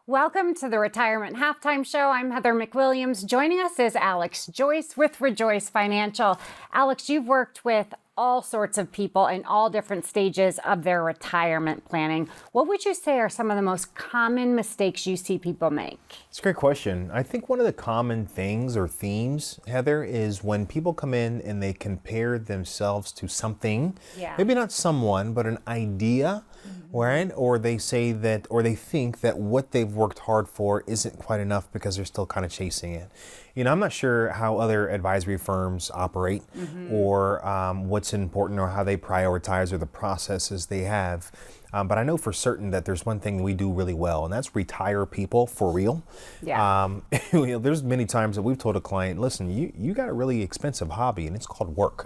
Welcome to the Retirement Halftime Show. I'm Heather McWilliams. Joining us is Alex Joyce with ReJoyce Financial. Alex, you've worked with all sorts of people in all different stages of their retirement planning. What would you say are some of the most common mistakes you see people make? It's a great question. I think one of the common things or themes, Heather, is when people come in and they compare themselves to something, maybe not someone, but an idea, right? Or they say that, or they think that what they've worked hard for isn't quite enough because they're still kind of chasing it. You know, I'm not sure how other advisory firms operate or what's important or how they prioritize or the processes they have. But I know for certain that there's one thing we do really well, and that's retire people for real. There's many times that we've told a client, listen, you got a really expensive hobby and it's called work.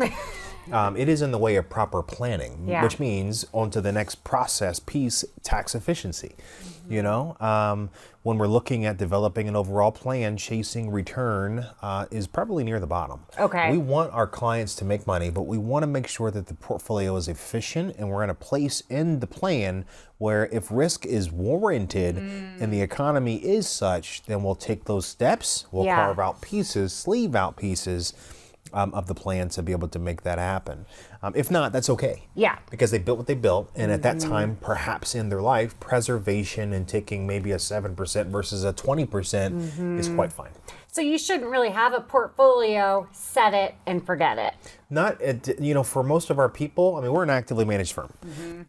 It is in the way of proper planning, which means onto the next process piece, tax efficiency. You know, when we're looking at developing an overall plan, chasing return is probably near the bottom. Okay. We want our clients to make money, but we want to make sure that the portfolio is efficient and we're in a place in the plan where if risk is warranted and the economy is such, then we'll take those steps, we'll carve out pieces, sleeve out pieces of the plan to be able to make that happen. If not, that's okay. Because they built what they built, and at that time, perhaps in their life, preservation and taking maybe a 7% versus a 20% is quite fine. So you shouldn't really have a portfolio, set it and forget it. Not, for most of our people, I mean, we're an actively managed firm,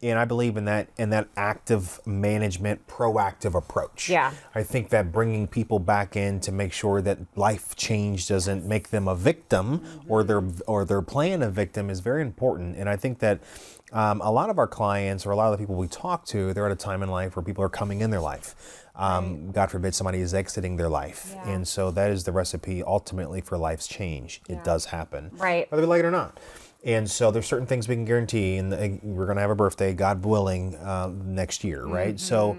and I believe in that active management, proactive approach. I think that bringing people back in to make sure that life change doesn't make them a victim or their plan a victim is very important. And I think that a lot of our clients or a lot of the people we talk to, they're at a time in life where people are coming in their life. God forbid somebody is exiting their life. And so that is the recipe ultimately for life's change. It does happen. Whether we like it or not. And so there's certain things we can guarantee, and we're going to have a birthday, God willing, next year, right? So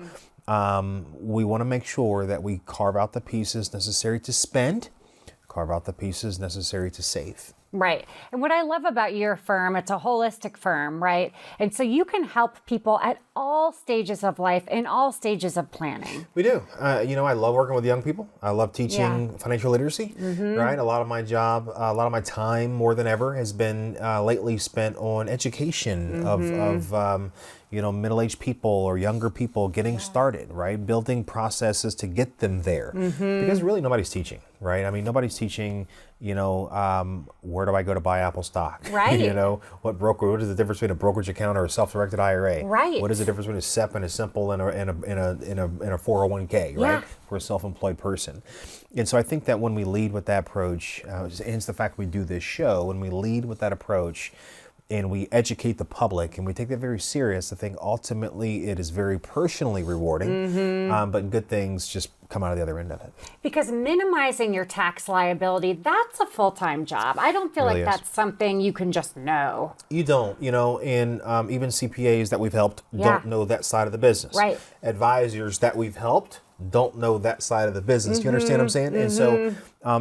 we want to make sure that we carve out the pieces necessary to spend, carve out the pieces necessary to save. Right. And what I love about your firm, it's a holistic firm, right? And so you can help people at all stages of life and all stages of planning. We do. I love working with young people. I love teaching financial literacy, right? A lot of my job, a lot of my time more than ever has been lately spent on education of middle-aged people or younger people getting started, right? Building processes to get them there. Because really nobody's teaching, right? I mean, nobody's teaching, where do I go to buy Apple stock? Right. What is the difference between a brokerage account or a self-directed IRA? Right. What is the difference between a SEP and a simple and a 401k, right? For a self-employed person. And so I think that when we lead with that approach, hence the fact we do this show, when we lead with that approach, and we educate the public, and we take that very serious. I think ultimately it is very personally rewarding, but good things just come out of the other end of it. Because minimizing your tax liability, that's a full-time job. I don't feel like that's something you can just know. You don't, and even CPAs that we've helped don't know that side of the business. Right. Advisors that we've helped don't know that side of the business. Do you understand what I'm saying? And so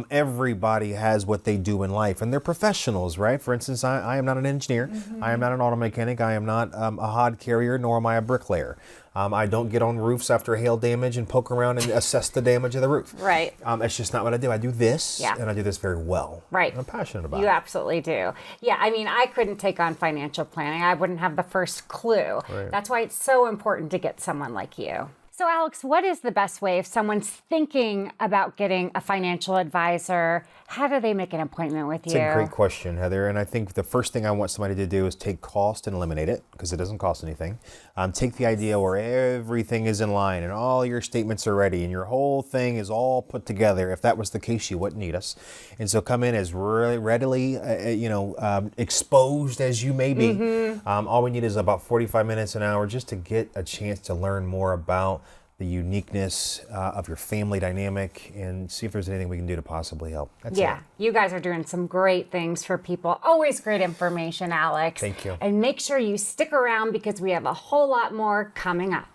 everybody has what they do in life, and they're professionals, right? For instance, I am not an engineer. I am not an auto mechanic. I am not a hod carrier, nor am I a bricklayer. I don't get on roofs after hail damage and poke around and assess the damage of the roof. Right. That's just not what I do. I do this, and I do this very well. Right. And I'm passionate about it. You absolutely do. Yeah, I mean, I couldn't take on financial planning. I wouldn't have the first clue. Right. That's why it's so important to get someone like you. So Alex, what is the best way if someone's thinking about getting a financial advisor? How do they make an appointment with you? It's a great question, Heather. And I think the first thing I want somebody to do is take cost and eliminate it, because it doesn't cost anything. Take the idea where everything is in line and all your statements are ready and your whole thing is all put together. If that was the case, you wouldn't need us. And so come in as really readily, exposed as you may be. All we need is about 45 minutes, an hour, just to get a chance to learn more about the uniqueness of your family dynamic and see if there's anything we can do to possibly help. That's it. You guys are doing some great things for people. Always great information, Alex. Thank you. And make sure you stick around because we have a whole lot more coming up.